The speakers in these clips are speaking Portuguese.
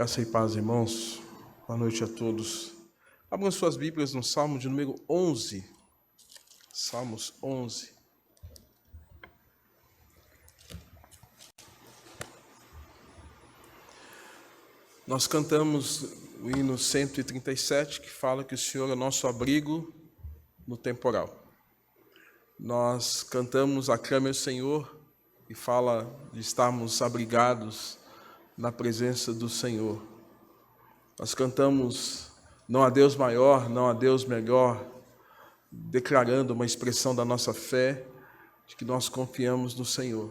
Graça e paz, irmãos. Boa noite a todos. Abram suas Bíblias no Salmo de número 11. Salmos 11. Nós cantamos o hino 137, que fala que o Senhor é nosso abrigo no temporal. Nós cantamos Aclame ao Senhor, e fala de estarmos abrigados na presença do Senhor. Nós cantamos Não há Deus maior, não há Deus melhor, declarando uma expressão da nossa fé, de que nós confiamos no Senhor.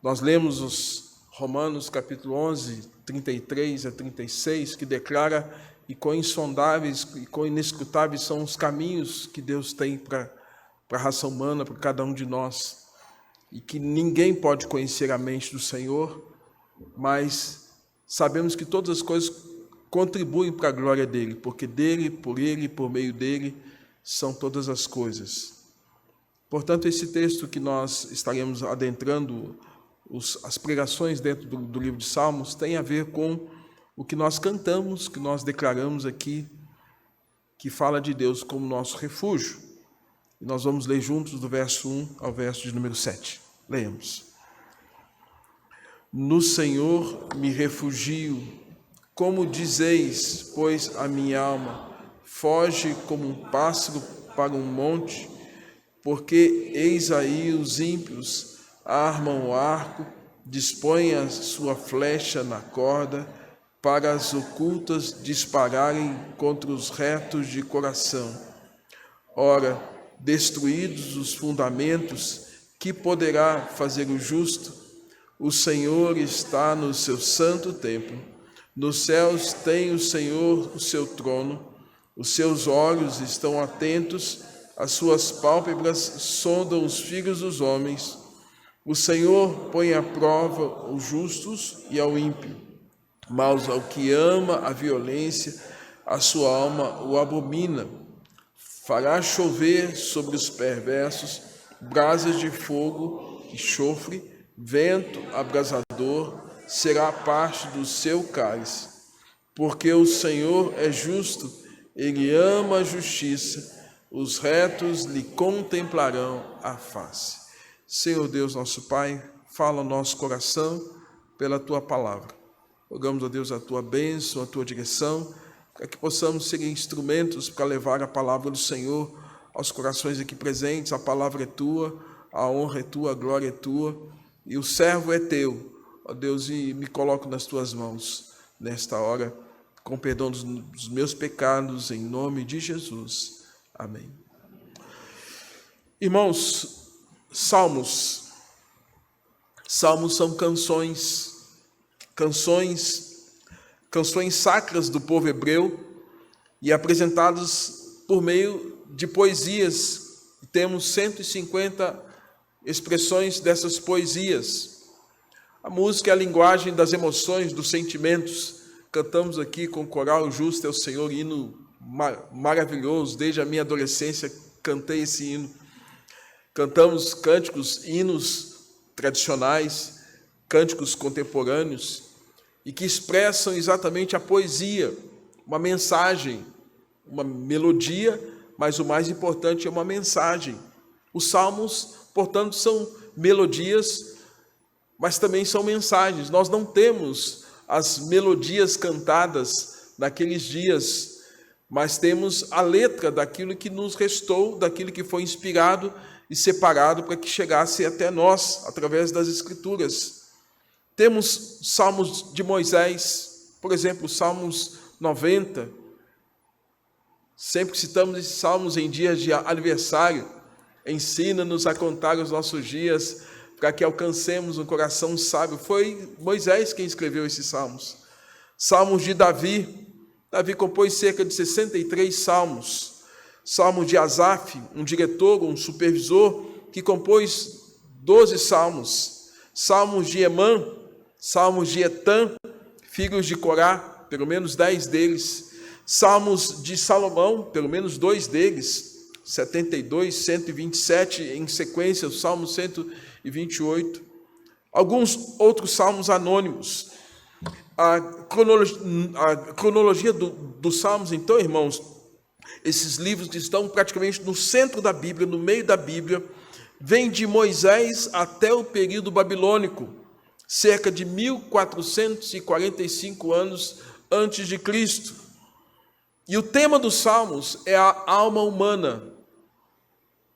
Nós lemos os Romanos capítulo 11, 33 a 36, que declara e quão insondáveis e quão inescrutáveis são os caminhos que Deus tem para a raça humana, para cada um de nós, e que ninguém pode conhecer a mente do Senhor, mas sabemos que todas as coisas contribuem para a glória dele, porque dele, por ele e por meio dele são todas as coisas. Portanto, esse texto que nós estaremos adentrando, as pregações dentro do livro de Salmos, tem a ver com o que nós cantamos, que nós declaramos aqui, que fala de Deus como nosso refúgio. E nós vamos ler juntos do verso 1 ao verso de número 7. Leemos. No Senhor me refugio, como dizeis, pois a minha alma foge como um pássaro para um monte, porque eis aí os ímpios armam o arco, dispõem a sua flecha na corda, para as ocultas dispararem contra os retos de coração. Ora, destruídos os fundamentos, que poderá fazer o justo? O Senhor está no seu santo templo. Nos céus tem o Senhor o seu trono. Os seus olhos estão atentos, as suas pálpebras sondam os filhos dos homens. O Senhor põe à prova os justos e ao ímpio, mas ao que ama a violência, a sua alma o abomina. Fará chover sobre os perversos brasas de fogo e enxofre, vento abrasador será a parte do seu cálice. Porque o Senhor é justo, ele ama a justiça, os retos lhe contemplarão a face. Senhor Deus, nosso Pai, fala ao nosso coração pela Tua palavra. Rogamos a Deus a Tua bênção, a Tua direção, para que possamos ser instrumentos para levar a palavra do Senhor aos corações aqui presentes. A palavra é Tua, a honra é Tua, a glória é Tua, e o servo é Teu. Ó Deus, e me coloco nas Tuas mãos nesta hora, com perdão dos meus pecados, em nome de Jesus. Amém. Irmãos, Salmos são canções sacras do povo hebreu e apresentadas por meio de poesias. Temos 150 expressões dessas poesias. A música é a linguagem das emoções, dos sentimentos. Cantamos aqui com o coral Justo é o Senhor, hino maravilhoso. Desde a minha adolescência cantei esse hino. Cantamos cânticos, hinos tradicionais, cânticos contemporâneos, e que expressam exatamente a poesia, uma mensagem, uma melodia, mas o mais importante é uma mensagem. Os salmos, portanto, são melodias, mas também são mensagens. Nós não temos as melodias cantadas naqueles dias, mas temos a letra daquilo que nos restou, daquilo que foi inspirado e separado para que chegasse até nós, através das Escrituras. Temos salmos de Moisés, por exemplo, Salmos 90. Sempre citamos esses salmos em dias de aniversário. Ensina-nos a contar os nossos dias, para que alcancemos um coração sábio. Foi Moisés quem escreveu esses salmos. Salmos de Davi. Davi compôs cerca de 63 salmos. Salmos de Asaf, um diretor, um supervisor, que compôs 12 salmos. Salmos de Emã, salmos de Etã, filhos de Corá, pelo menos 10 deles. Salmos de Salomão, pelo menos 2 deles. 72, 127, em sequência, o Salmo 128. Alguns outros salmos anônimos. A cronologia dos Salmos, então, irmãos, esses livros que estão praticamente no centro da Bíblia, no meio da Bíblia, vem de Moisés até o período babilônico, cerca de 1445 anos antes de Cristo. E o tema dos Salmos é a alma humana.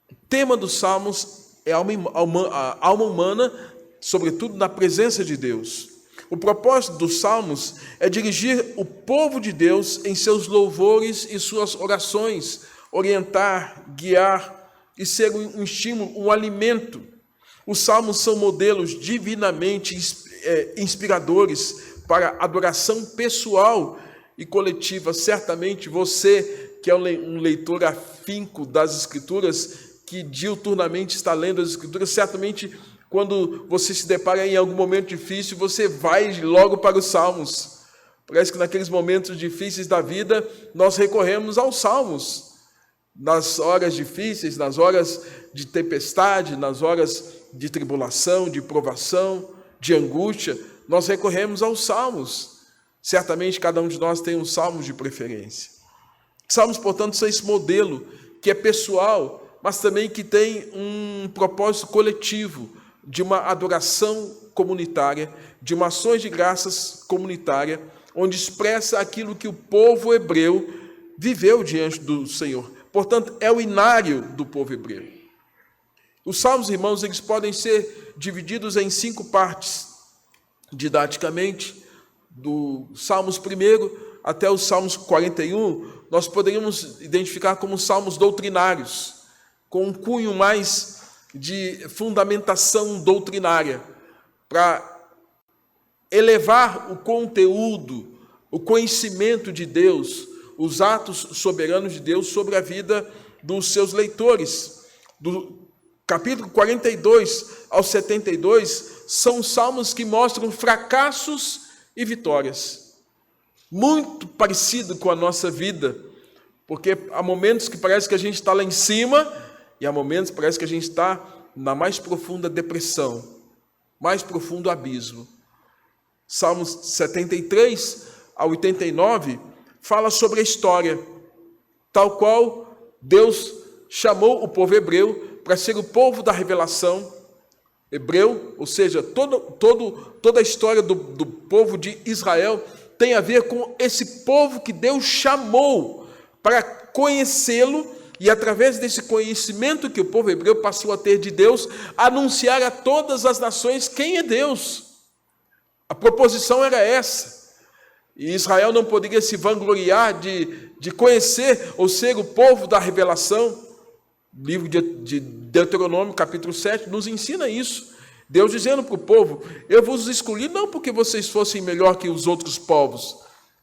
O tema dos Salmos é a alma humana, sobretudo na presença de Deus. O propósito dos Salmos é dirigir o povo de Deus em seus louvores e suas orações, orientar, guiar e ser um estímulo, um alimento. Os Salmos são modelos divinamente inspiradores para adoração pessoal e coletiva. Certamente você, que é um leitor afinco das Escrituras, que diuturnamente está lendo as Escrituras, certamente quando você se depara em algum momento difícil, você vai logo para os Salmos. Parece que naqueles momentos difíceis da vida, nós recorremos aos Salmos. Nas horas difíceis, nas horas de tempestade, nas horas de tribulação, de provação, de angústia, nós recorremos aos Salmos. Certamente cada um de nós tem um Salmo de preferência. Salmos, portanto, são esse modelo que é pessoal, mas também que tem um propósito coletivo, de uma adoração comunitária, de uma ações de graças comunitária, onde expressa aquilo que o povo hebreu viveu diante do Senhor. Portanto, é o inário do povo hebreu. Os salmos, irmãos, eles podem ser divididos em 5 partes, didaticamente, do Salmos 1 até os Salmos 41, nós poderíamos identificar como salmos doutrinários, com um cunho mais de fundamentação doutrinária, para elevar o conteúdo, o conhecimento de Deus, os atos soberanos de Deus sobre a vida dos seus leitores. Do capítulo 42 ao 72, são salmos que mostram fracassos e vitórias. Muito parecido com a nossa vida, porque há momentos que parece que a gente está lá em cima, e há momentos que parece que a gente está na mais profunda depressão, mais profundo abismo. Salmos 73 a 89 fala sobre a história, tal qual Deus chamou o povo hebreu para ser o povo da revelação. Hebreu, ou seja, toda a história do povo de Israel tem a ver com esse povo que Deus chamou para conhecê-lo, e através desse conhecimento que o povo hebreu passou a ter de Deus, anunciar a todas as nações quem é Deus. A proposição era essa. E Israel não poderia se vangloriar de conhecer ou ser o povo da revelação. O livro de Deuteronômio, capítulo 7, nos ensina isso. Deus dizendo para o povo: eu vos escolhi não porque vocês fossem melhor que os outros povos,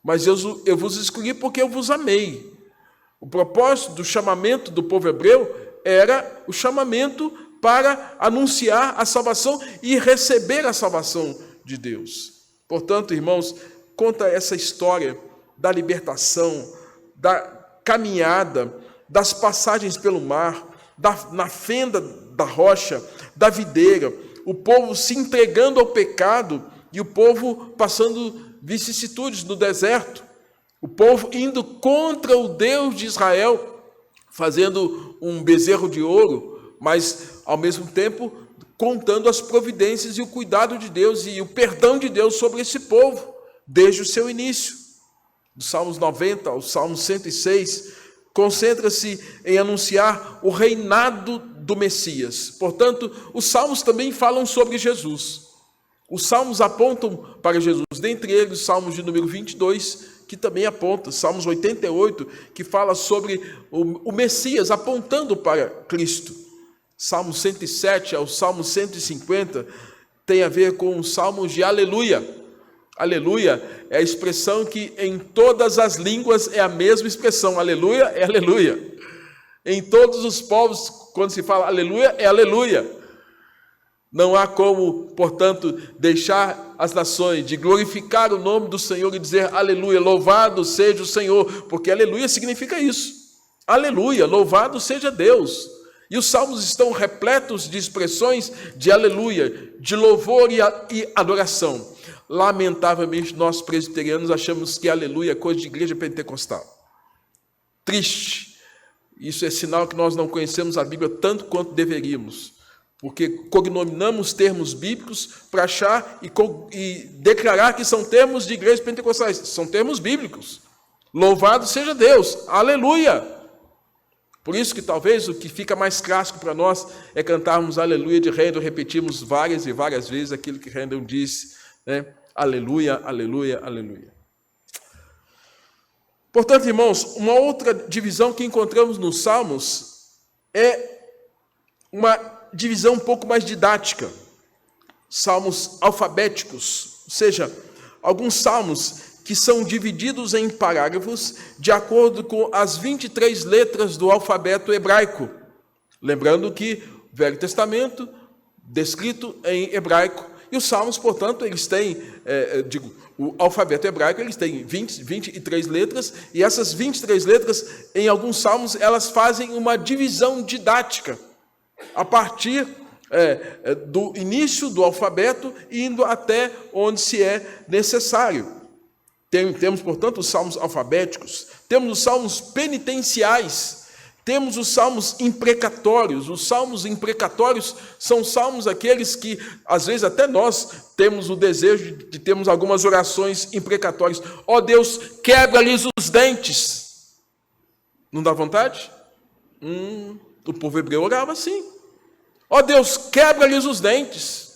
mas eu vos escolhi porque eu vos amei. O propósito do chamamento do povo hebreu era o chamamento para anunciar a salvação e receber a salvação de Deus. Portanto, irmãos, conta essa história da libertação, da caminhada, das passagens pelo mar, na fenda da rocha, da videira, o povo se entregando ao pecado e o povo passando vicissitudes no deserto. O povo indo contra o Deus de Israel, fazendo um bezerro de ouro, mas ao mesmo tempo contando as providências e o cuidado de Deus e o perdão de Deus sobre esse povo, desde o seu início. Dos Salmos 90 ao Salmo 106, concentra-se em anunciar o reinado do Messias. Portanto, os Salmos também falam sobre Jesus. Os Salmos apontam para Jesus, dentre eles os Salmos de número 22, que também aponta, Salmos 88, que fala sobre o Messias, apontando para Cristo. Salmo 107 ao Salmo 150 tem a ver com os Salmos de aleluia. Aleluia é a expressão que em todas as línguas é a mesma expressão. Aleluia é aleluia. Em todos os povos, quando se fala aleluia, é aleluia. Não há como, portanto, deixar as nações de glorificar o nome do Senhor e dizer aleluia, louvado seja o Senhor, porque aleluia significa isso. Aleluia, louvado seja Deus. E os salmos estão repletos de expressões de aleluia, de louvor e adoração. Lamentavelmente, nós presbiterianos achamos que aleluia é coisa de igreja pentecostal. Triste. Isso é sinal que nós não conhecemos a Bíblia tanto quanto deveríamos, porque cognominamos termos bíblicos para achar e declarar que são termos de igrejas pentecostais. São termos bíblicos. Louvado seja Deus. Aleluia! Por isso que talvez o que fica mais clássico para nós é cantarmos aleluia de Handel, repetirmos várias e várias vezes aquilo que Handel disse, né? Aleluia, aleluia, aleluia. Portanto, irmãos, uma outra divisão que encontramos nos Salmos é uma divisão um pouco mais didática. Salmos alfabéticos, ou seja, alguns salmos que são divididos em parágrafos de acordo com as 23 letras do alfabeto hebraico. Lembrando que o Velho Testamento, descrito em hebraico, e os salmos, portanto, eles têm, o alfabeto hebraico, eles têm 23 letras, e essas 23 letras, em alguns salmos, elas fazem uma divisão didática, a partir do início do alfabeto, indo até onde se é necessário. Temos, portanto, os salmos alfabéticos, temos os salmos penitenciais, temos os salmos imprecatórios. Os salmos imprecatórios são salmos aqueles que, às vezes, até nós temos o desejo de termos algumas orações imprecatórias. Ó Deus, quebra-lhes os dentes. Não dá vontade? O povo hebreu orava assim. Ó Deus, quebra-lhes os dentes.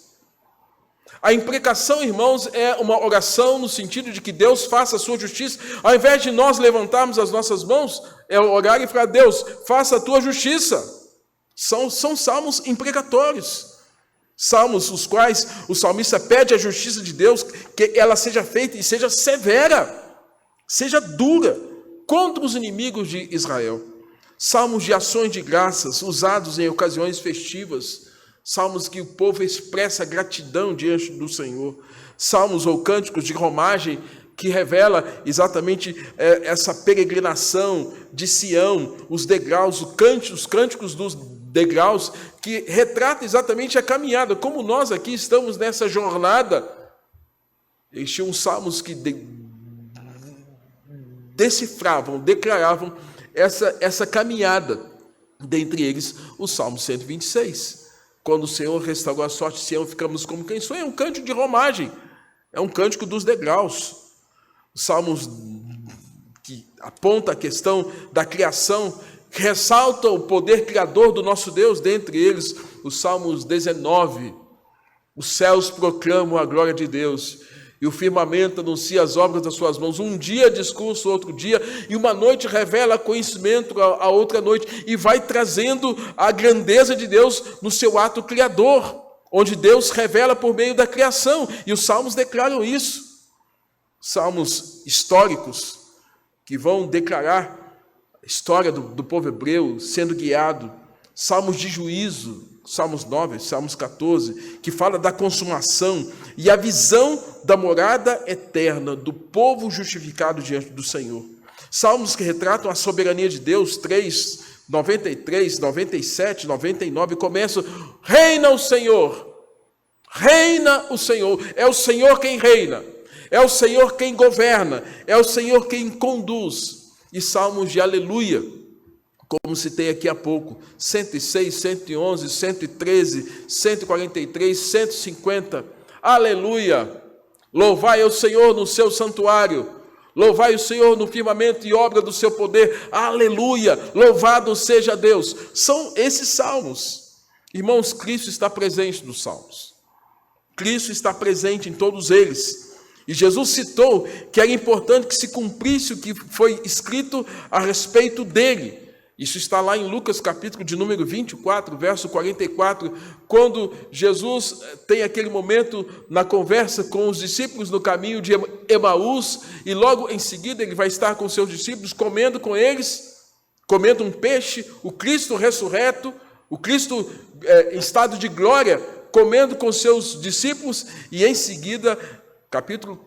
A imprecação, irmãos, é uma oração no sentido de que Deus faça a sua justiça. Ao invés de nós levantarmos as nossas mãos, é orar e falar, Deus, faça a tua justiça. São salmos imprecatórios. Salmos os quais o salmista pede a justiça de Deus, que ela seja feita e seja severa, seja dura, contra os inimigos de Israel. Salmos de ações de graças, usados em ocasiões festivas. Salmos que o povo expressa gratidão diante do Senhor. Salmos ou cânticos de romagem que revela exatamente essa peregrinação de Sião, os degraus, os cânticos dos degraus, que retrata exatamente a caminhada, como nós aqui estamos nessa jornada. Eles tinham salmos que decifravam, declaravam essa caminhada, dentre eles o Salmo 126. Quando o Senhor restaurou a sorte de Sião, ficamos como quem sonha. É um cântico de romagem, é um cântico dos degraus. Os salmos que aponta a questão da criação, ressalta o poder criador do nosso Deus, dentre eles os Salmos 19. Os céus proclamam a glória de Deus, e o firmamento anuncia as obras das suas mãos. Um dia discurso, outro dia, e uma noite revela conhecimento a outra noite, e vai trazendo a grandeza de Deus no seu ato criador, onde Deus revela por meio da criação, e os salmos declaram isso. Salmos históricos, que vão declarar a história do povo hebreu sendo guiado. Salmos de juízo, Salmos 9, Salmos 14, que fala da consumação e a visão da morada eterna do povo justificado diante do Senhor. Salmos que retratam a soberania de Deus, 3, 93, 97, 99, começam, reina o Senhor, é o Senhor quem reina, é o Senhor quem governa, é o Senhor quem conduz. E salmos de aleluia, como citei aqui há pouco, 106, 111, 113, 143, 150, aleluia, louvai ao Senhor no seu santuário, louvai o Senhor no firmamento e obra do seu poder, aleluia, louvado seja Deus. São esses salmos. Irmãos, Cristo está presente nos salmos, Cristo está presente em todos eles, e Jesus citou que era importante que se cumprisse o que foi escrito a respeito dele. Isso está lá em Lucas, capítulo de número 24, verso 44, quando Jesus tem aquele momento na conversa com os discípulos no caminho de Emaús, e logo em seguida ele vai estar com seus discípulos, comendo com eles, comendo um peixe, o Cristo ressurreto, o Cristo em estado de glória, comendo com seus discípulos, e em seguida, capítulo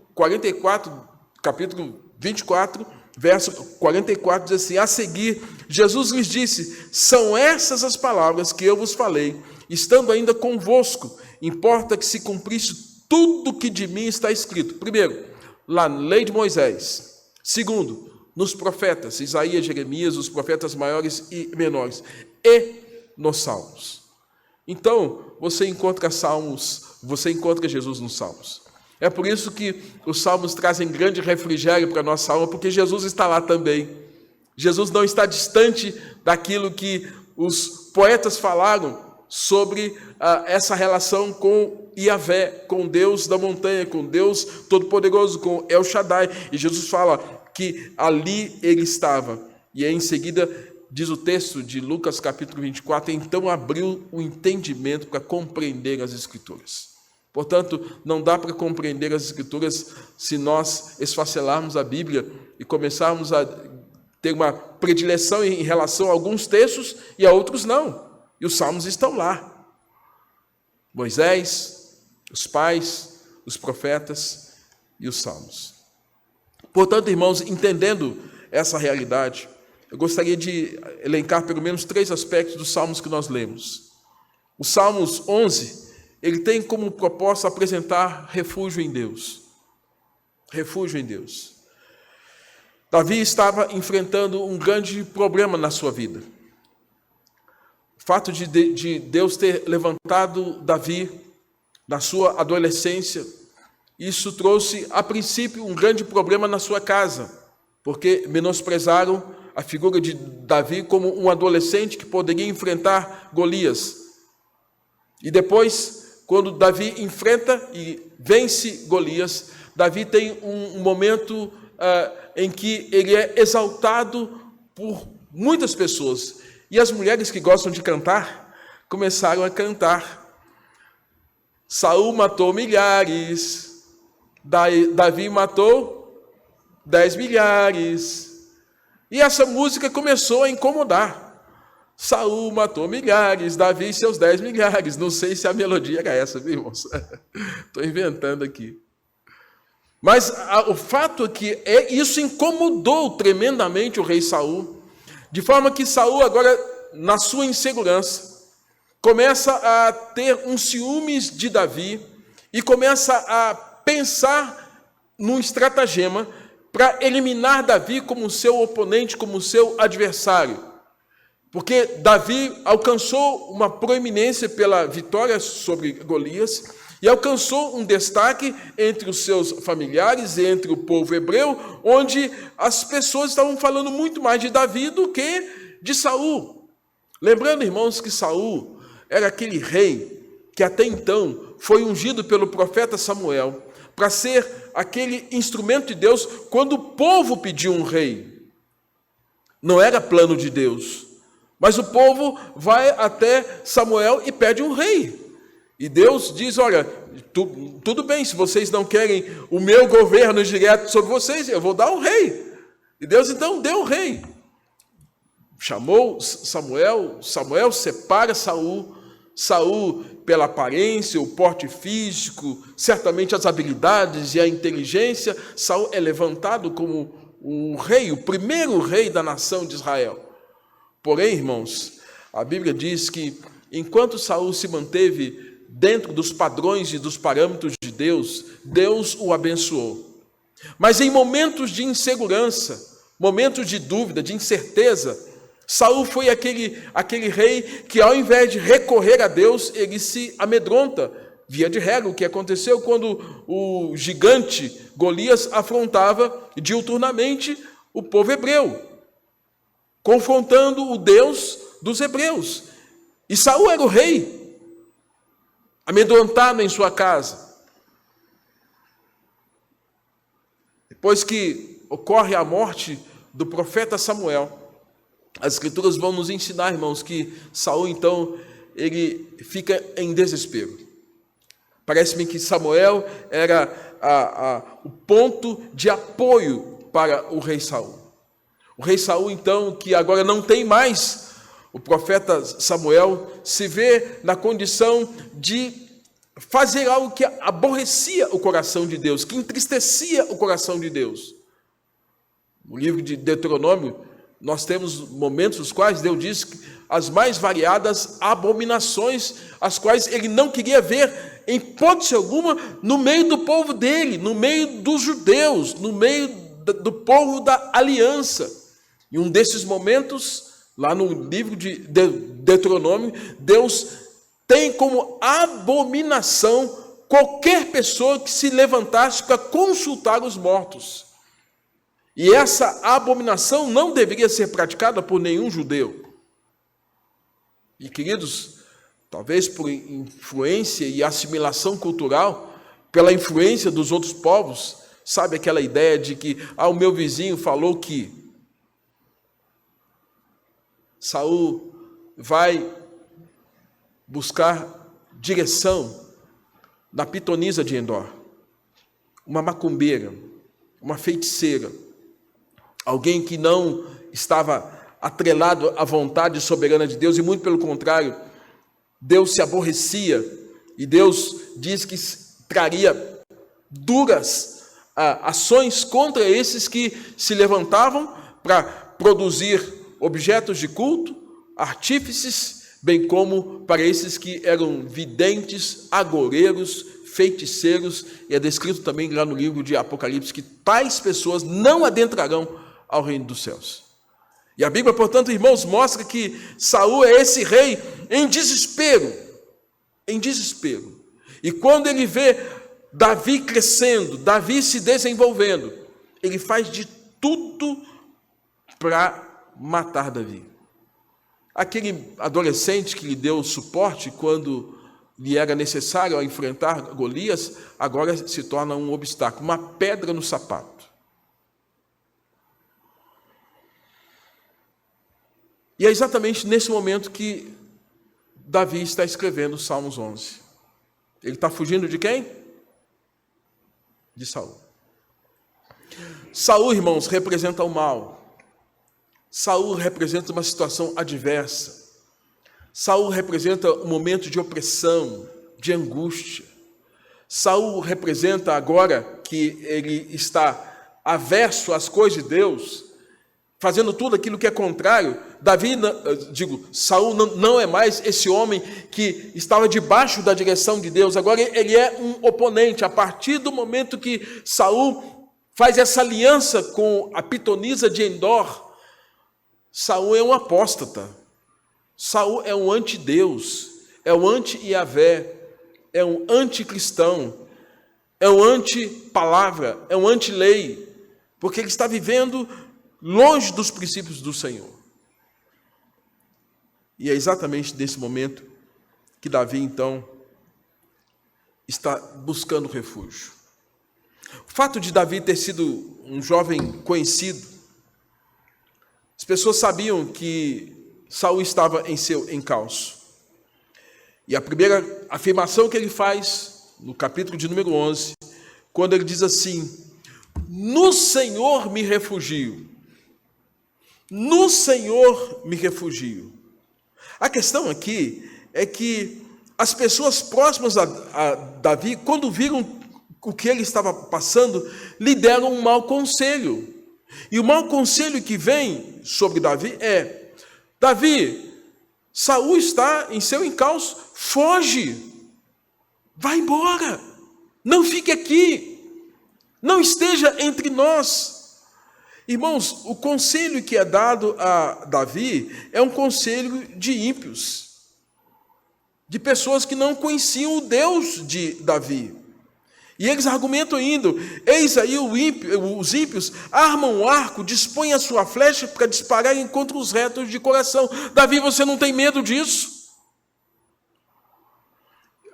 24, verso 44, diz assim, a seguir, Jesus lhes disse, são essas as palavras que eu vos falei, estando ainda convosco, importa que se cumprisse tudo que de mim está escrito. Primeiro, lá na lei de Moisés. Segundo, nos profetas, Isaías, Jeremias, os profetas maiores e menores. E nos salmos. Então, você encontra salmos, você encontra Jesus nos salmos. É por isso que os salmos trazem grande refrigério para a nossa alma, porque Jesus está lá também. Jesus não está distante daquilo que os poetas falaram sobre essa relação com Yahvé, com Deus da montanha, com Deus Todo-Poderoso, com El Shaddai. E Jesus fala que ali ele estava. E aí, em seguida, diz o texto de Lucas capítulo 24, então abriu o entendimento para compreender as Escrituras. Portanto, não dá para compreender as Escrituras se nós esfacelarmos a Bíblia e começarmos a ter uma predileção em relação a alguns textos e a outros não. E os salmos estão lá. Moisés, os pais, os profetas e os salmos. Portanto, irmãos, entendendo essa realidade, eu gostaria de elencar pelo menos 3 aspectos dos salmos que nós lemos. O Salmos 11, ele tem como propósito apresentar refúgio em Deus. Refúgio em Deus. Davi estava enfrentando um grande problema na sua vida. O fato de Deus ter levantado Davi na sua adolescência, isso trouxe, a princípio, um grande problema na sua casa, porque menosprezaram a figura de Davi como um adolescente que poderia enfrentar Golias. E depois, quando Davi enfrenta e vence Golias, Davi tem um momento em que ele é exaltado por muitas pessoas. E as mulheres que gostam de cantar começaram a cantar. Saul matou milhares, Davi matou 10 milhares. E essa música começou a incomodar. Saul matou milhares, Davi seus 10 milhares. Não sei se a melodia era essa, viu, irmãos? Estou inventando aqui. Mas o fato é que isso incomodou tremendamente o rei Saul, de forma que Saul agora, na sua insegurança, começa a ter um ciúmes de Davi e começa a pensar num estratagema para eliminar Davi como seu oponente, como seu adversário. Porque Davi alcançou uma proeminência pela vitória sobre Golias e alcançou um destaque entre os seus familiares, entre o povo hebreu, onde as pessoas estavam falando muito mais de Davi do que de Saul. Lembrando, irmãos, que Saul era aquele rei que até então foi ungido pelo profeta Samuel para ser aquele instrumento de Deus quando o povo pediu um rei. Não era plano de Deus, mas o povo vai até Samuel e pede um rei. E Deus diz, olha, tudo bem, se vocês não querem o meu governo direto sobre vocês, eu vou dar um rei. E Deus então deu um rei. Chamou Samuel, Samuel separa Saul, Saul, pela aparência, o porte físico, certamente as habilidades e a inteligência, Saul é levantado como o rei, o primeiro rei da nação de Israel. Porém, irmãos, a Bíblia diz que enquanto Saul se manteve dentro dos padrões e dos parâmetros de Deus, Deus o abençoou. Mas em momentos de insegurança, momentos de dúvida, de incerteza, Saul foi aquele rei que, ao invés de recorrer a Deus, ele se amedronta. Via de regra, o que aconteceu quando o gigante Golias afrontava diuturnamente o povo hebreu, confrontando o Deus dos hebreus. E Saul era o rei, amedrontado em sua casa. Depois que ocorre a morte do profeta Samuel, as Escrituras vão nos ensinar, irmãos, que Saul, então, ele fica em desespero. Parece-me que Samuel era o ponto de apoio para o rei Saul. O rei Saul, então, que agora não tem mais o profeta Samuel, se vê na condição de fazer algo que aborrecia o coração de Deus, que entristecia o coração de Deus. No livro de Deuteronômio, nós temos momentos nos quais Deus diz as mais variadas abominações, as quais ele não queria ver, em hipótese alguma, no meio do povo dele, no meio dos judeus, no meio do povo da aliança. Em um desses momentos, lá no livro de Deuteronômio, Deus tem como abominação qualquer pessoa que se levantasse para consultar os mortos. E essa abominação não deveria ser praticada por nenhum judeu. E, queridos, talvez por influência e assimilação cultural, pela influência dos outros povos, sabe aquela ideia de que, o meu vizinho falou que Saul vai buscar direção na pitonisa de Endor, uma macumbeira, uma feiticeira, alguém que não estava atrelado à vontade soberana de Deus, e muito pelo contrário, Deus se aborrecia, e Deus diz que traria duras ações contra esses que se levantavam para produzir objetos de culto, artífices, bem como para esses que eram videntes, agoreiros, feiticeiros, e é descrito também lá no livro de Apocalipse que tais pessoas não adentrarão ao reino dos céus. E a Bíblia, portanto, irmãos, mostra que Saul é esse rei em desespero, e quando ele vê Davi crescendo, Davi se desenvolvendo, ele faz de tudo para matar Davi. Aquele adolescente que lhe deu suporte quando lhe era necessário enfrentar Golias, agora se torna um obstáculo, uma pedra no sapato. E é exatamente nesse momento que Davi está escrevendo os Salmos 11. Ele está fugindo de quem? De Saul. Saul, irmãos, representa o mal. Saul representa uma situação adversa. Saul representa um momento de opressão, de angústia. Saul representa, agora que ele está averso às coisas de Deus, fazendo tudo aquilo que é contrário. Saul não é mais esse homem que estava debaixo da direção de Deus, agora ele é um oponente. A partir do momento que Saul faz essa aliança com a pitonisa de Endor, Saul é um apóstata, Saul é um antideus, é um anti-Iavé, é um anticristão, é um anti-palavra, é um anti-lei, porque ele está vivendo longe dos princípios do Senhor. E é exatamente nesse momento que Davi, então, está buscando refúgio. O fato de Davi ter sido um jovem conhecido, as pessoas sabiam que Saul estava em seu encalço. E a primeira afirmação que ele faz, no capítulo de número 11, quando ele diz assim: no Senhor me refugio. No Senhor me refugio. A questão aqui é que as pessoas próximas a Davi, quando viram o que ele estava passando, lhe deram um mau conselho. E o mau conselho que vem sobre Davi é: Davi, Saul está em seu encalço, foge, vai embora, não fique aqui, não esteja entre nós. Irmãos, o conselho que é dado a Davi é um conselho de ímpios, de pessoas que não conheciam o Deus de Davi. E eles argumentam ainda: eis aí os ímpios armam um arco, dispõem a sua flecha para dispararem contra os retos de coração. Davi, você não tem medo disso?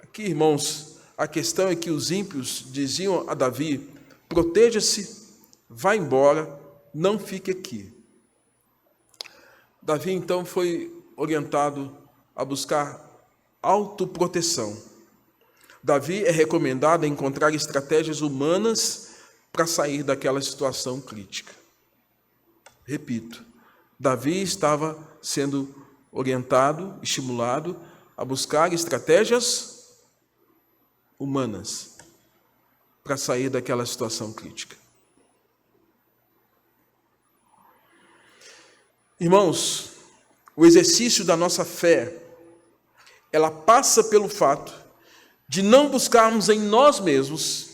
Aqui, irmãos, a questão é que os ímpios diziam a Davi: proteja-se, vá embora, não fique aqui. Davi, então, foi orientado a buscar autoproteção. Davi é recomendado a encontrar estratégias humanas para sair daquela situação crítica. Repito, Davi estava sendo orientado, estimulado a buscar estratégias humanas para sair daquela situação crítica. Irmãos, o exercício da nossa fé, ela passa pelo fato de não buscarmos em nós mesmos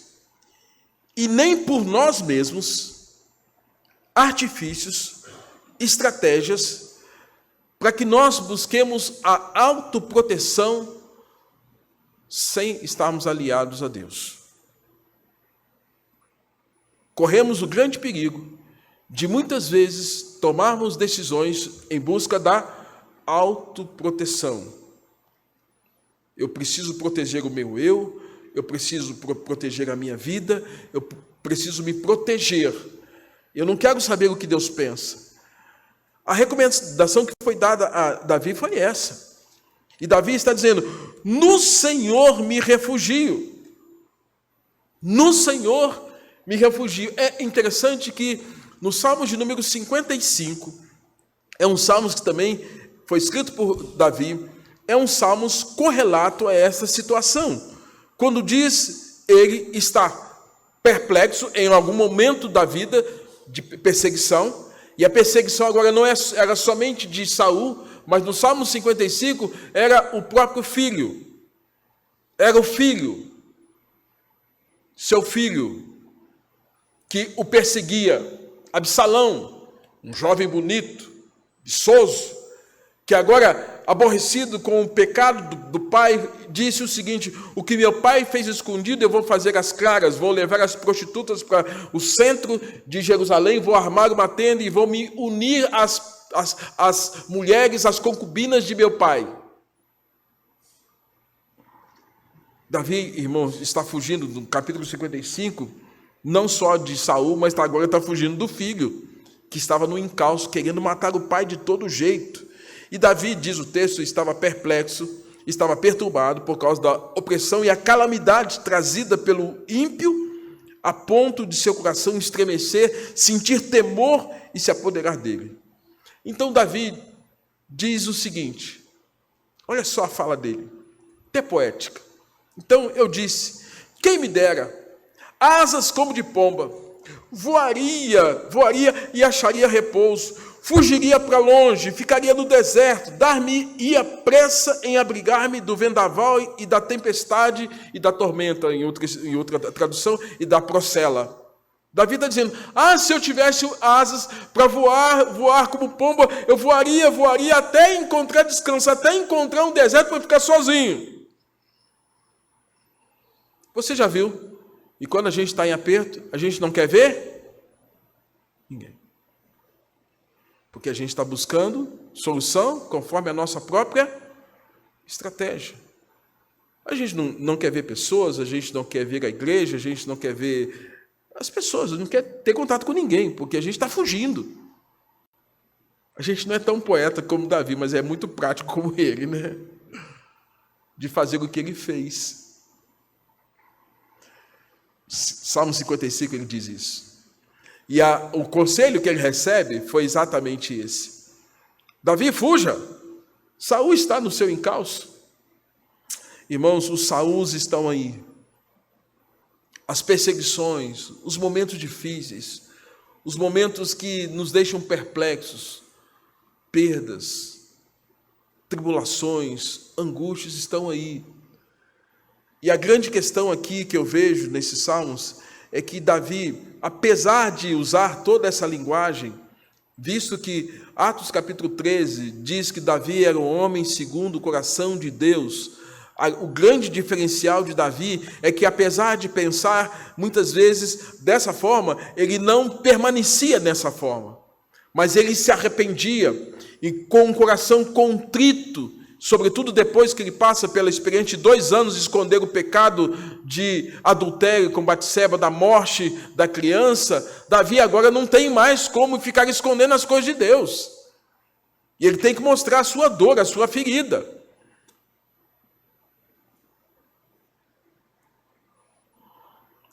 e nem por nós mesmos artifícios, estratégias para que nós busquemos a autoproteção sem estarmos aliados a Deus. Corremos o grande perigo de muitas vezes tomarmos decisões em busca da autoproteção. Eu preciso proteger o meu eu preciso proteger a minha vida, eu preciso me proteger. Eu não quero saber o que Deus pensa. A recomendação que foi dada a Davi foi essa. E Davi está dizendo: no Senhor me refugio. No Senhor me refugio. É interessante que no Salmo de número 55, é um salmo que também foi escrito por Davi, é um salmo correlato a essa situação. Quando diz, ele está perplexo em algum momento da vida de perseguição, e a perseguição agora não era somente de Saul, mas no Salmo 55 era o próprio filho. Era o filho, seu filho, que o perseguia, Absalão, um jovem bonito, viçoso, que agora, aborrecido com o pecado do pai, disse o seguinte: o que meu pai fez escondido, eu vou fazer às claras, vou levar as prostitutas para o centro de Jerusalém, vou armar uma tenda e vou me unir às mulheres, às concubinas de meu pai. Davi, irmãos, está fugindo do capítulo 55, não só de Saul, mas agora está fugindo do filho, que estava no encalço, querendo matar o pai de todo jeito. E Davi, diz o texto, estava perplexo, estava perturbado por causa da opressão e a calamidade trazida pelo ímpio, a ponto de seu coração estremecer, sentir temor e se apoderar dele. Então Davi diz o seguinte, olha só a fala dele, até poética. Então eu disse: quem me dera asas como de pomba, voaria e acharia repouso, fugiria para longe, ficaria no deserto, dar-me-ia pressa em abrigar-me do vendaval e da tempestade e da tormenta, em outra tradução, e da procela. Davi está dizendo: se eu tivesse asas para voar como pomba, eu voaria até encontrar descanso, até encontrar um deserto para ficar sozinho. Você já viu? E quando a gente está em aperto, a gente não quer ver ninguém. Porque a gente está buscando solução conforme a nossa própria estratégia. A gente não quer ver pessoas, a gente não quer ver a igreja, a gente não quer ver as pessoas, não quer ter contato com ninguém, porque a gente está fugindo. A gente não é tão poeta como Davi, mas é muito prático como ele, né? De fazer o que ele fez. Salmo 55, ele diz isso. E o conselho que ele recebe foi exatamente esse: Davi, fuja, Saul está no seu encalço. Irmãos, os Saús estão aí. As perseguições, os momentos difíceis, os momentos que nos deixam perplexos, perdas, tribulações, angústias estão aí. E a grande questão aqui que eu vejo nesses salmos é que Davi, apesar de usar toda essa linguagem, visto que Atos capítulo 13 diz que Davi era um homem segundo o coração de Deus, o grande diferencial de Davi é que, apesar de pensar muitas vezes dessa forma, ele não permanecia dessa forma, mas ele se arrependia e com um coração contrito, sobretudo depois que ele passa pela experiência de 2 anos de esconder o pecado de adultério com Batseba, da morte da criança, Davi agora não tem mais como ficar escondendo as coisas de Deus. E ele tem que mostrar a sua dor, a sua ferida.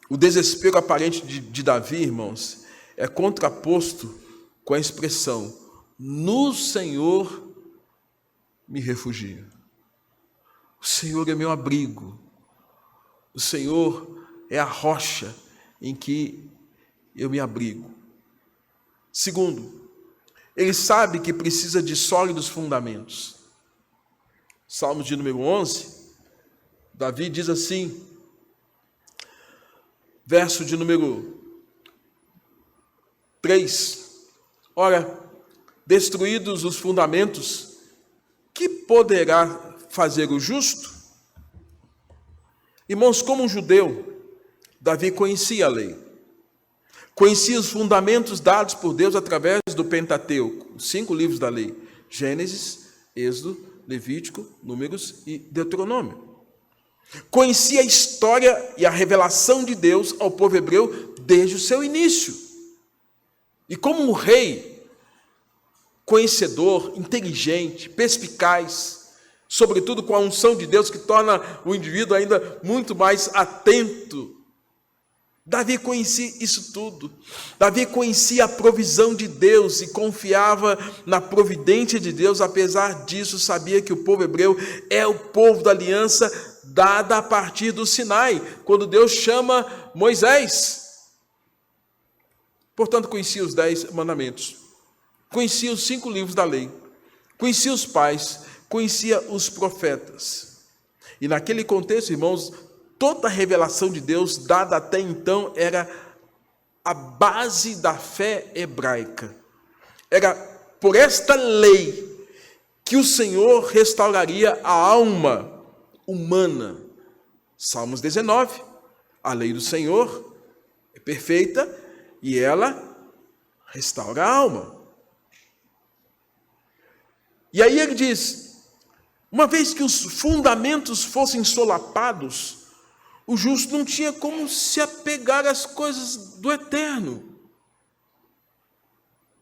O desespero aparente de Davi, irmãos, é contraposto com a expressão: no Senhor me refugio. O Senhor é meu abrigo. O Senhor é a rocha em que eu me abrigo. Segundo, ele sabe que precisa de sólidos fundamentos. Salmos de número 11, Davi diz assim, verso de número 3, ora, destruídos os fundamentos, que poderá fazer o justo? Irmãos, como um judeu, Davi conhecia a lei, conhecia os fundamentos dados por Deus através do Pentateuco, os 5 livros da lei, Gênesis, Êxodo, Levítico, Números e Deuteronômio. Conhecia a história e a revelação de Deus ao povo hebreu desde o seu início. E como um rei, conhecedor, inteligente, perspicaz, sobretudo com a unção de Deus que torna o indivíduo ainda muito mais atento, Davi conhecia isso tudo. Davi conhecia a provisão de Deus e confiava na providência de Deus. Apesar disso, sabia que o povo hebreu é o povo da aliança dada a partir do Sinai, quando Deus chama Moisés. Portanto, conhecia os 10 mandamentos, conhecia os 5 livros da lei, conhecia os pais, conhecia os profetas. E naquele contexto, irmãos, toda a revelação de Deus dada até então era a base da fé hebraica. Era por esta lei que o Senhor restauraria a alma humana. Salmos 19, a lei do Senhor é perfeita e ela restaura a alma. E aí ele diz, uma vez que os fundamentos fossem solapados, o justo não tinha como se apegar às coisas do eterno.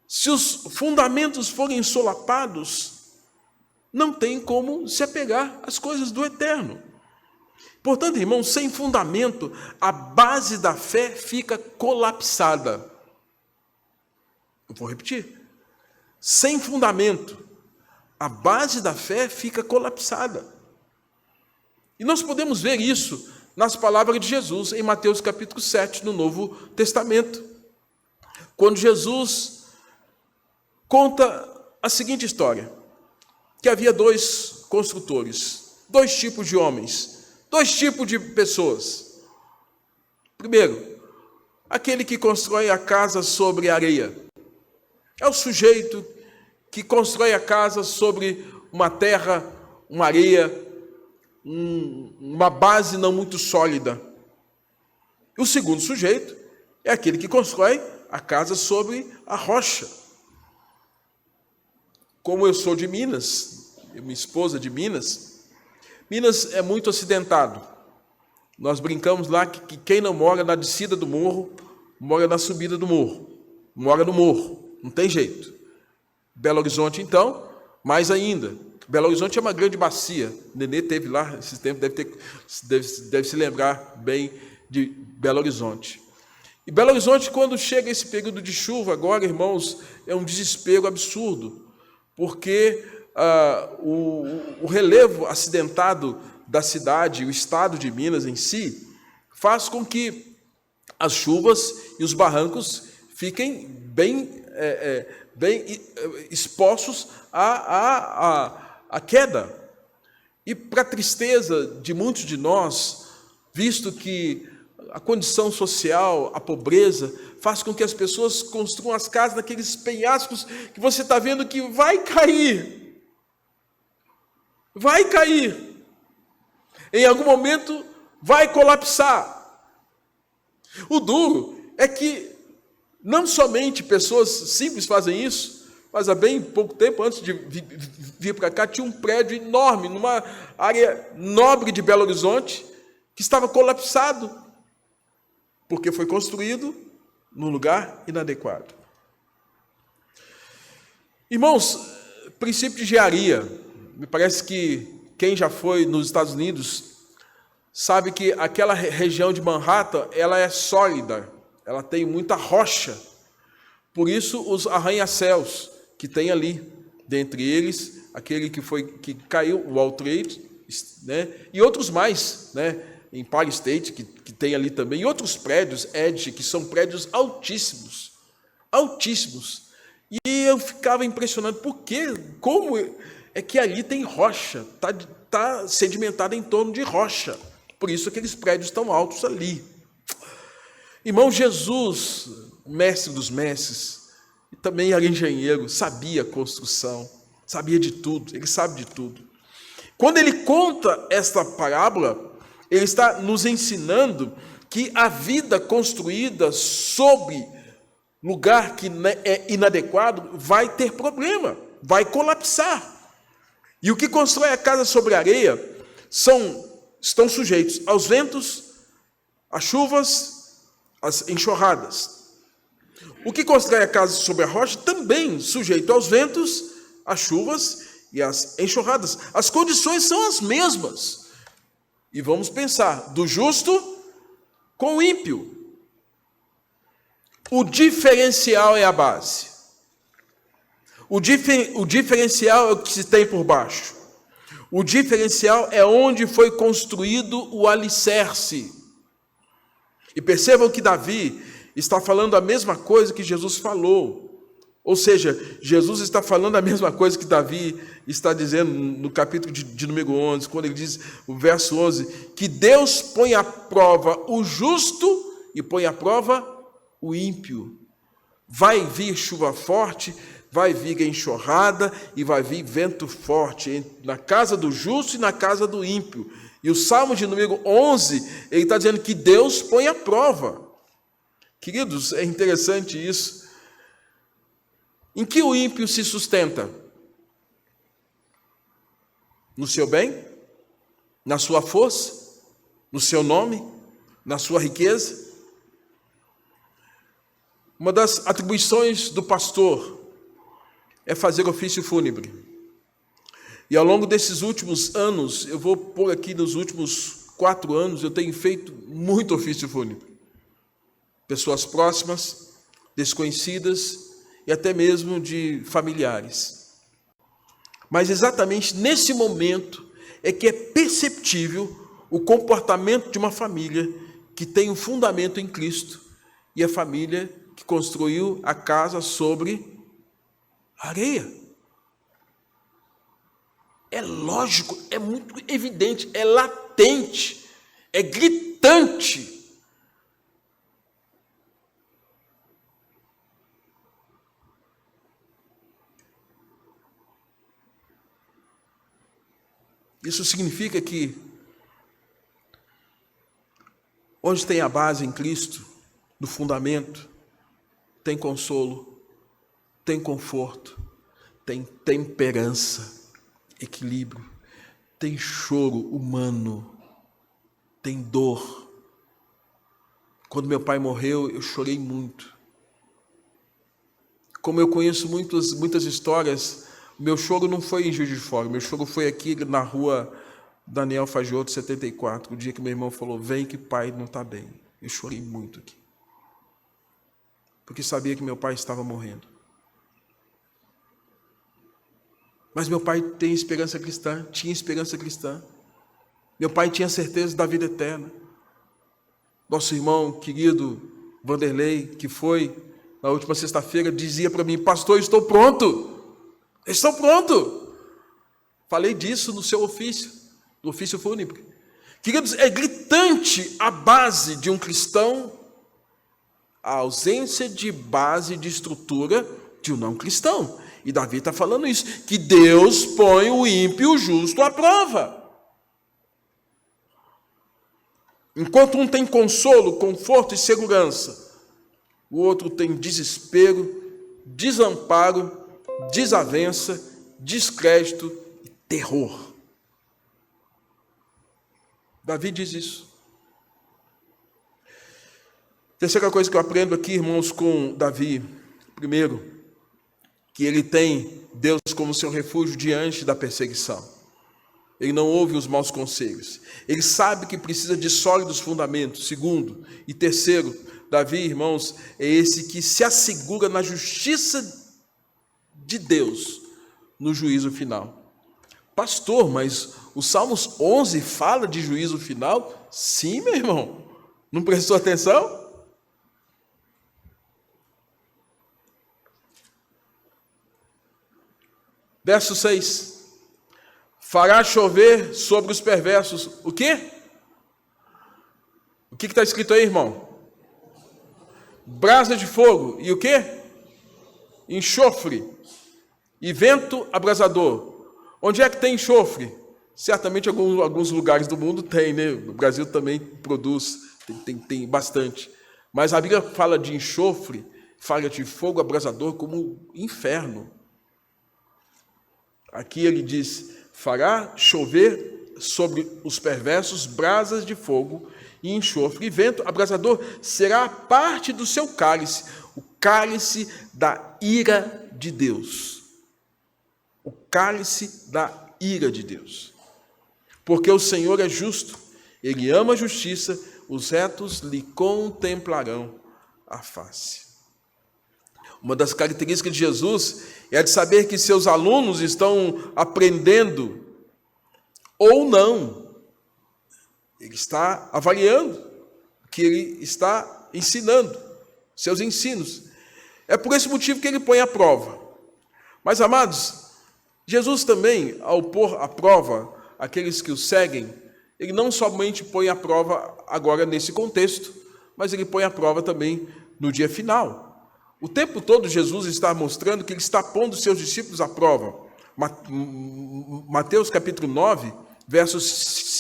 Se os fundamentos forem solapados, não tem como se apegar às coisas do eterno. Portanto, irmãos, sem fundamento, a base da fé fica colapsada. Eu vou repetir. Sem fundamento, a base da fé fica colapsada. E nós podemos ver isso nas palavras de Jesus, em Mateus capítulo 7, no Novo Testamento. Quando Jesus conta a seguinte história, que havia 2 construtores, 2 tipos de homens, 2 tipos de pessoas. Primeiro, aquele que constrói a casa sobre areia. É o sujeito que constrói a casa sobre uma terra, uma areia, uma base não muito sólida. O segundo sujeito é aquele que constrói a casa sobre a rocha. Como eu sou de Minas, minha esposa de Minas, Minas é muito acidentado. Nós brincamos lá que quem não mora na descida do morro, mora na subida do morro, mora no morro, não tem jeito. Belo Horizonte, então, mais ainda. Belo Horizonte é uma grande bacia. O Nenê esteve lá esses tempos, deve se lembrar bem de Belo Horizonte. E Belo Horizonte, quando chega esse período de chuva, agora, irmãos, é um desespero absurdo, porque o relevo acidentado da cidade, o estado de Minas em si, faz com que as chuvas e os barrancos fiquem bem expostos à queda. E para a tristeza de muitos de nós, visto que a condição social, a pobreza, faz com que as pessoas construam as casas naqueles penhascos que você está vendo que vai cair. Vai cair. Em algum momento vai colapsar. O duro é que não somente pessoas simples fazem isso, mas há bem pouco tempo, antes de vir para cá, tinha um prédio enorme, numa área nobre de Belo Horizonte, que estava colapsado, porque foi construído num lugar inadequado. Irmãos, princípio de engenharia, me parece que quem já foi nos Estados Unidos sabe que aquela região de Manhattan, ela é sólida, ela tem muita rocha. Por isso, os arranha-céus que tem ali, dentre eles, aquele que caiu, o World Trade, né? E outros mais, né? Empire State, que tem ali também, e outros prédios, Edge, que são prédios altíssimos, altíssimos. E eu ficava impressionado, como é que ali tem rocha, está sedimentada em torno de rocha. Por isso aqueles prédios tão altos ali. Irmão, Jesus, o mestre dos mestres, e também era engenheiro, sabia construção, sabia de tudo, ele sabe de tudo. Quando ele conta esta parábola, ele está nos ensinando que a vida construída sobre lugar que é inadequado vai ter problema, vai colapsar. E o que constrói a casa sobre a areia estão sujeitos aos ventos, às chuvas, às enxurradas. O que constrói a casa sobre a rocha também sujeito aos ventos, às chuvas e às enxurradas. As condições são as mesmas. E vamos pensar do justo com o ímpio. O diferencial é a base. O diferencial é o que se tem por baixo. O diferencial é onde foi construído o alicerce. E percebam que Davi está falando a mesma coisa que Jesus falou. Ou seja, Jesus está falando a mesma coisa que Davi está dizendo no capítulo de número 11, quando ele diz, o verso 11, que Deus põe à prova o justo e põe à prova o ímpio. Vai vir chuva forte, vai vir enxurrada e vai vir vento forte na casa do justo e na casa do ímpio. E o Salmo de número 11, ele está dizendo que Deus põe à prova. Queridos, é interessante isso. Em que o ímpio se sustenta? No seu bem? Na sua força? No seu nome? Na sua riqueza? Uma das atribuições do pastor é fazer ofício fúnebre. E ao longo desses últimos anos, eu vou pôr aqui nos últimos 4 anos, eu tenho feito muito ofício fúnebre. Pessoas próximas, desconhecidas e até mesmo de familiares. Mas exatamente nesse momento é que é perceptível o comportamento de uma família que tem um fundamento em Cristo e a família que construiu a casa sobre areia. É lógico, é muito evidente, é latente, é gritante. Isso significa que onde tem a base em Cristo, no fundamento, tem consolo, tem conforto, tem temperança, equilíbrio, tem choro humano, tem dor. Quando meu pai morreu, eu chorei muito. Como eu conheço muitas histórias, meu choro não foi em Juiz de Fora, meu choro foi aqui na rua Daniel Fagiotto, 74, o dia que meu irmão falou, vem que pai não está bem. Eu chorei muito aqui. Porque sabia que meu pai estava morrendo. Mas meu pai tem esperança cristã, tinha esperança cristã. Meu pai tinha certeza da vida eterna. Nosso irmão querido Vanderlei, que foi na última sexta-feira, dizia para mim, pastor, estou pronto. Estou pronto. Falei disso no seu ofício, no ofício fúnebre. Queridos, é gritante a base de um cristão, a ausência de base, de estrutura de um não cristão. E Davi está falando isso, que Deus põe o ímpio e o justo à prova. Enquanto um tem consolo, conforto e segurança, o outro tem desespero, desamparo, desavença, descrédito e terror. Davi diz isso. Terceira coisa que eu aprendo aqui, irmãos, com Davi. Primeiro, que ele tem Deus como seu refúgio diante da perseguição. Ele não ouve os maus conselhos. Ele sabe que precisa de sólidos fundamentos. Segundo e terceiro, Davi, irmãos, é esse que se assegura na justiça de Deus no juízo final. Pastor, mas o Salmos 11 fala de juízo final? Sim, meu irmão. Não prestou atenção? Verso 6. Fará chover sobre os perversos. O quê? O que está escrito aí, irmão? Brasa de fogo. E o quê? Enxofre. E vento abrasador. Onde é que tem enxofre? Certamente alguns lugares do mundo tem, né? O Brasil também produz, tem bastante. Mas a Bíblia fala de enxofre, fala de fogo abrasador como inferno. Aqui ele diz, fará chover sobre os perversos brasas de fogo e enxofre, e vento abrasador será parte do seu cálice, o cálice da ira de Deus. O cálice da ira de Deus. Porque o Senhor é justo, ele ama a justiça, os retos lhe contemplarão a face. Uma das características de Jesus é de saber que seus alunos estão aprendendo ou não. Ele está avaliando o que ele está ensinando, seus ensinos. É por esse motivo que ele põe à prova. Mas, amados, Jesus também, ao pôr à prova aqueles que o seguem, ele não somente põe à prova agora nesse contexto, mas ele põe à prova também no dia final. O tempo todo Jesus está mostrando que ele está pondo seus discípulos à prova. Mateus capítulo 9, versos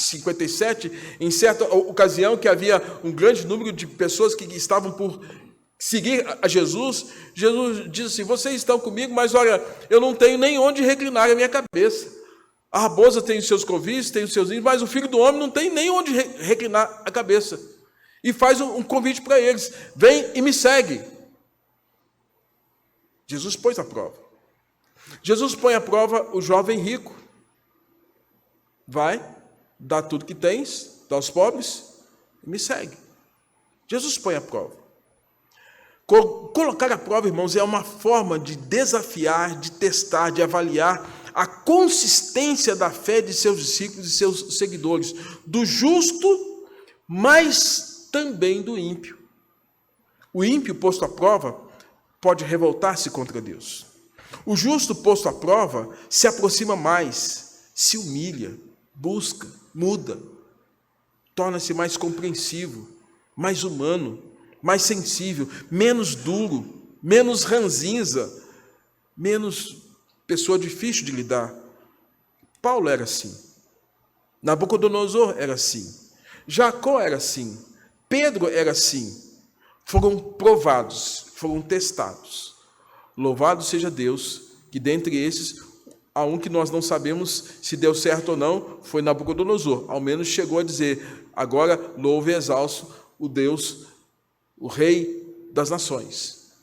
57, em certa ocasião que havia um grande número de pessoas que estavam por seguir a Jesus, Jesus diz assim, vocês estão comigo, mas olha, eu não tenho nem onde reclinar a minha cabeça. A raposa tem os seus covis, tem os seus ninhos, mas o Filho do Homem não tem nem onde reclinar a cabeça. E faz um convite para eles, vem e me segue. Jesus pôs à prova. Jesus põe à prova o jovem rico. Vai, dá tudo que tens, dá aos pobres e me segue. Jesus põe à prova. Colocar à prova, irmãos, é uma forma de desafiar, de testar, de avaliar a consistência da fé de seus discípulos e seus seguidores, do justo, mas também do ímpio. O ímpio posto à prova pode revoltar-se contra Deus. O justo posto à prova se aproxima mais, se humilha, busca, muda, torna-se mais compreensivo, mais humano, mais sensível, menos duro, menos ranzinza, menos pessoa difícil de lidar. Paulo era assim. Nabucodonosor era assim. Jacó era assim. Pedro era assim. Foram provados, foram testados. Louvado seja Deus, que dentre esses, há um que nós não sabemos se deu certo ou não, foi Nabucodonosor. Ao menos chegou a dizer, agora louve e exalço o Deus, o Rei das Nações.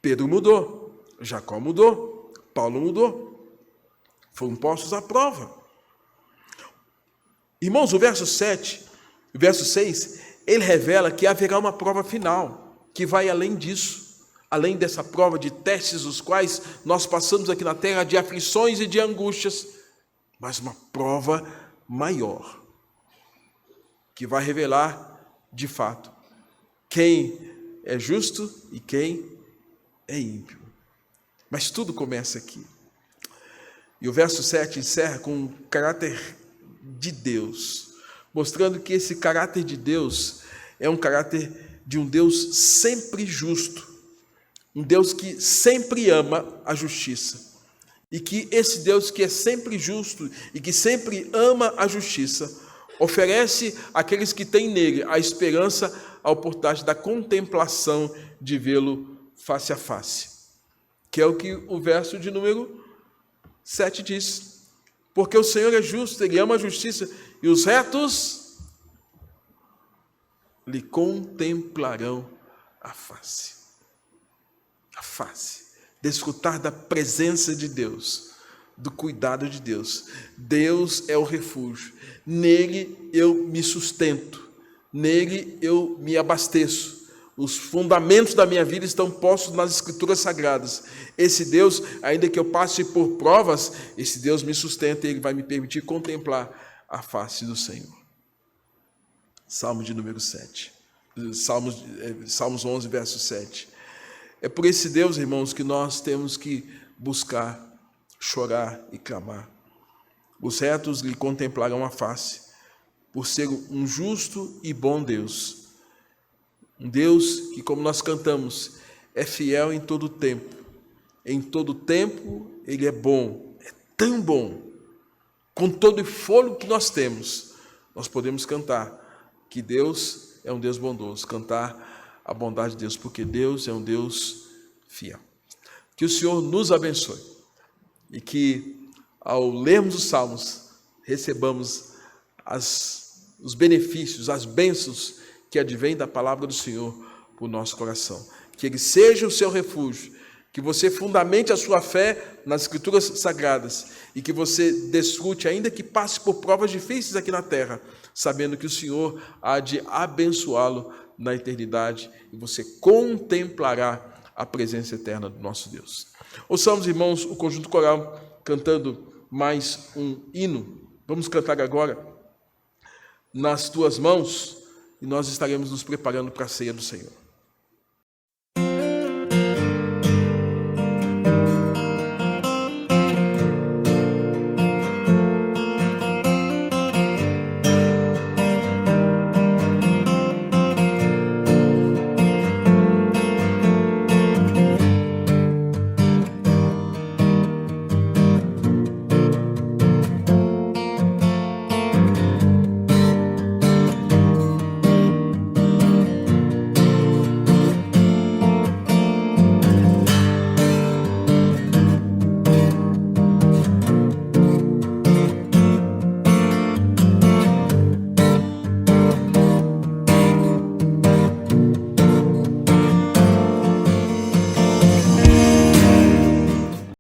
Pedro mudou, Jacó mudou, Paulo mudou, foram postos à prova. Irmãos, o verso 7, o verso 6, ele revela que haverá uma prova final, que vai além disso, além dessa prova de testes, os quais nós passamos aqui na terra, de aflições e de angústias, mas uma prova maior, que vai revelar, de fato, quem é justo e quem é ímpio. Mas tudo começa aqui. E o verso 7 encerra com o caráter de Deus, mostrando que esse caráter de Deus é um caráter de um Deus sempre justo, um Deus que sempre ama a justiça. E que esse Deus que é sempre justo e que sempre ama a justiça, oferece àqueles que têm nele a esperança, a oportunidade da contemplação de vê-lo face a face. Que é o que o verso de número 7 diz. Porque o Senhor é justo, ele ama a justiça, e os retos lhe contemplarão a face. A face. Desfrutar da presença de Deus, do cuidado de Deus. Deus é o refúgio. Nele eu me sustento. Nele eu me abasteço. Os fundamentos da minha vida estão postos nas Escrituras Sagradas. Esse Deus, ainda que eu passe por provas, esse Deus me sustenta e Ele vai me permitir contemplar a face do Senhor. Salmo de número 7. Salmos 11, verso 7. É por esse Deus, irmãos, que nós temos que buscar chorar e clamar. Os retos lhe contemplarão a face, por ser um justo e bom Deus. Um Deus que, como nós cantamos, é fiel em todo tempo. Em todo tempo Ele é bom, é tão bom. Com todo o fôlego que nós temos, nós podemos cantar que Deus é um Deus bondoso, cantar a bondade de Deus, porque Deus é um Deus fiel. Que o Senhor nos abençoe e que, ao lermos os salmos, recebamos os benefícios, as bênçãos que advêm da palavra do Senhor para o nosso coração. Que Ele seja o seu refúgio, que você fundamente a sua fé nas Escrituras Sagradas e que você desfrute, ainda que passe por provas difíceis aqui na terra, sabendo que o Senhor há de abençoá-lo na eternidade e você contemplará a presença eterna do nosso Deus. Ouçamos, irmãos, o conjunto coral cantando mais um hino. Vamos cantar agora Nas Tuas Mãos e nós estaremos nos preparando para a ceia do Senhor.